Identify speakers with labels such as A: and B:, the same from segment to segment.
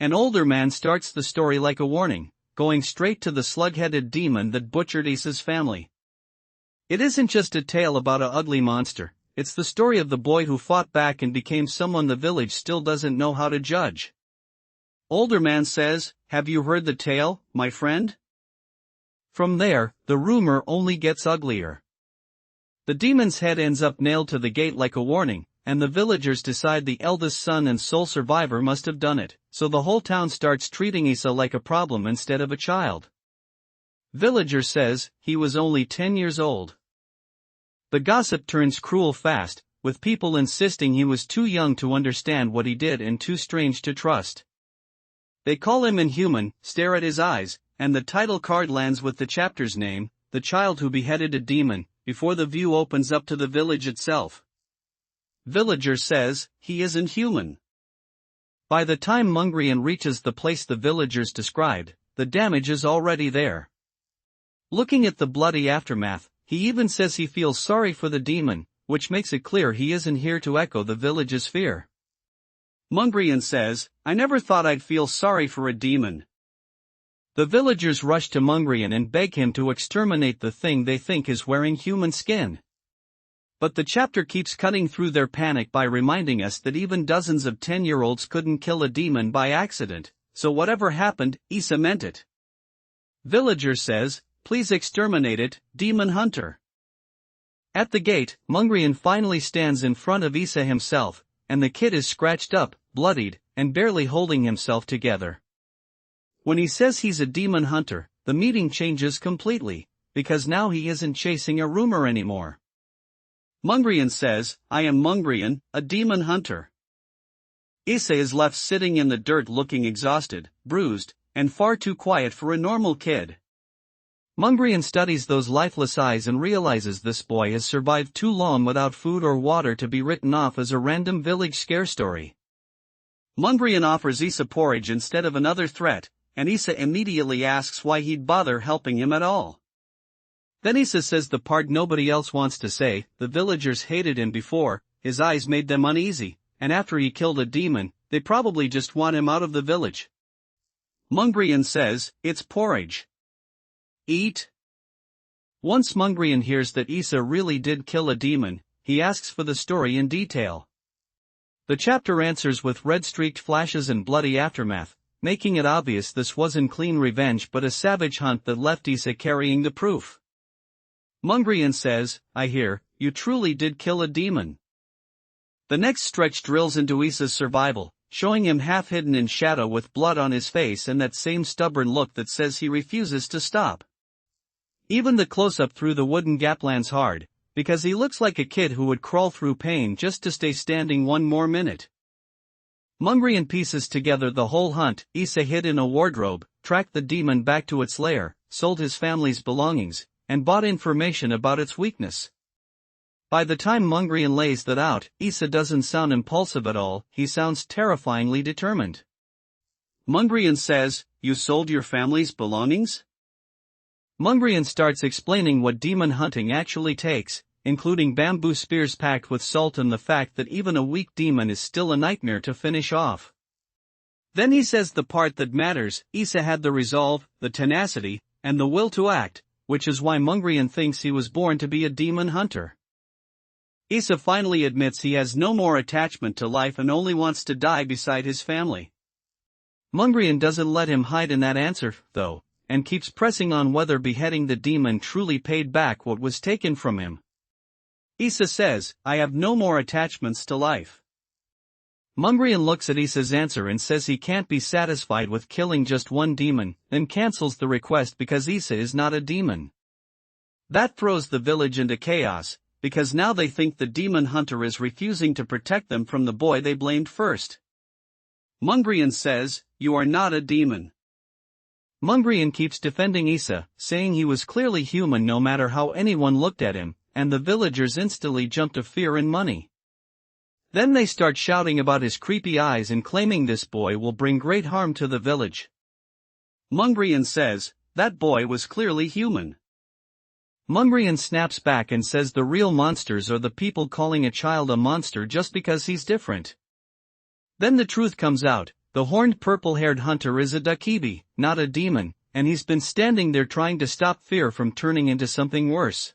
A: An older man starts the story like a warning, going straight to the slug-headed demon that butchered Yise's family. It isn't just a tale about a ugly monster, it's the story of the boy who fought back and became someone the village still doesn't know how to judge. Older man says, "Have you heard the tale, my friend?" From there, the rumor only gets uglier. The demon's head ends up nailed to the gate like a warning, and the villagers decide the eldest son and sole survivor must have done it, so the whole town starts treating Yise like a problem instead of a child. Villager says, he was only 10 years old. The gossip turns cruel fast, with people insisting he was too young to understand what he did and too strange to trust. They call him inhuman, stare at his eyes, and the title card lands with the chapter's name, The Child Who Beheaded a Demon, before the view opens up to the village itself. Villager says, he isn't human. By the time Mongryeon reaches the place the villagers described, the damage is already there. Looking at the bloody aftermath, he even says he feels sorry for the demon, which makes it clear he isn't here to echo the village's fear. Mongryeon says, "I never thought I'd feel sorry for a demon." The villagers rush to Mongryeon and beg him to exterminate the thing they think is wearing human skin. But the chapter keeps cutting through their panic by reminding us that even dozens of 10-year-olds couldn't kill a demon by accident, so whatever happened, Yise meant it. Villager says, "Please exterminate it, demon hunter." At the gate, Mongryeon finally stands in front of Yise himself, and the kid is scratched up, bloodied, and barely holding himself together. When he says he's a demon hunter, the meaning changes completely, because now he isn't chasing a rumor anymore. Mongryeon says, "I am Mongryeon, a demon hunter." Yise is left sitting in the dirt looking exhausted, bruised, and far too quiet for a normal kid. Mongryeon studies those lifeless eyes and realizes this boy has survived too long without food or water to be written off as a random village scare story. Mongryeon offers Yise porridge instead of another threat, and Yise immediately asks why he'd bother helping him at all. Then Yise says the part nobody else wants to say, the villagers hated him before, his eyes made them uneasy, and after he killed a demon, they probably just want him out of the village. Mongryeon says, "It's porridge. Eat." Once Mongryeon hears that Yise really did kill a demon, he asks for the story in detail. The chapter answers with red-streaked flashes and bloody aftermath, making it obvious this wasn't clean revenge but a savage hunt that left Yise carrying the proof. Mongryeon says, "I hear, you truly did kill a demon." The next stretch drills into Yise's survival, showing him half hidden in shadow with blood on his face and that same stubborn look that says he refuses to stop. Even the close-up through the wooden gap lands hard, because he looks like a kid who would crawl through pain just to stay standing one more minute. Mongryeon pieces together the whole hunt. Yise hid in a wardrobe, tracked the demon back to its lair, sold his family's belongings, and bought information about its weakness. By the time Mongryeon lays that out, Yise doesn't sound impulsive at all, he sounds terrifyingly determined. Mongryeon says, "You sold your family's belongings?" Mongryeon starts explaining what demon hunting actually takes, including bamboo spears packed with salt and the fact that even a weak demon is still a nightmare to finish off. Then he says the part that matters, Yise had the resolve, the tenacity, and the will to act, which is why Mongryeon thinks he was born to be a demon hunter. Yise finally admits he has no more attachment to life and only wants to die beside his family. Mongryeon doesn't let him hide in that answer, though, and keeps pressing on whether beheading the demon truly paid back what was taken from him. Yise says, "I have no more attachments to life." Mongryeon looks at Yise's answer and says he can't be satisfied with killing just one demon, then cancels the request because Yise is not a demon. That throws the village into chaos, because now they think the demon hunter is refusing to protect them from the boy they blamed first. Mongryeon says, "You are not a demon." Mongryeon keeps defending Yise, saying he was clearly human no matter how anyone looked at him, and the villagers instantly jump to fear and money. Then they start shouting about his creepy eyes and claiming this boy will bring great harm to the village. Mongryeon says, "That boy was clearly human." Mongryeon snaps back and says the real monsters are the people calling a child a monster just because he's different. Then the truth comes out, The horned purple-haired hunter is a dokkaebi, not a demon, and he's been standing there trying to stop fear from turning into something worse.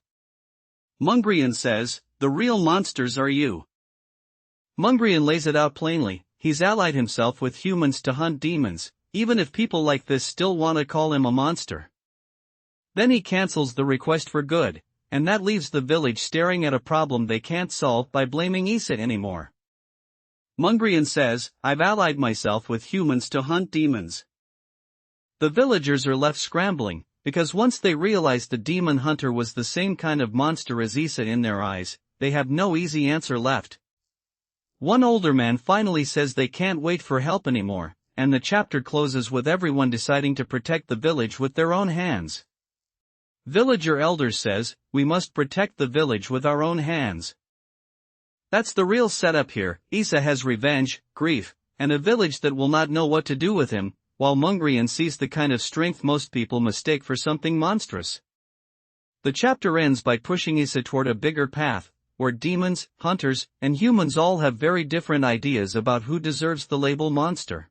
A: Mongryeon says, "The real monsters are you." Mongryeon lays it out plainly, he's allied himself with humans to hunt demons, even if people like this still want to call him a monster. Then he cancels the request for good, and that leaves the village staring at a problem they can't solve by blaming Yise anymore. Mongryeon says, "I've allied myself with humans to hunt demons." The villagers are left scrambling, because once they realize the demon hunter was the same kind of monster as Yise in their eyes, they have no easy answer left. One older man finally says they can't wait for help anymore, and the chapter closes with everyone deciding to protect the village with their own hands. Villager elder says, "We must protect the village with our own hands." That's the real setup here. Yise has revenge, grief, and a village that will not know what to do with him, while Mongryeon sees the kind of strength most people mistake for something monstrous. The chapter ends by pushing Yise toward a bigger path, where demons, hunters, and humans all have very different ideas about who deserves the label monster.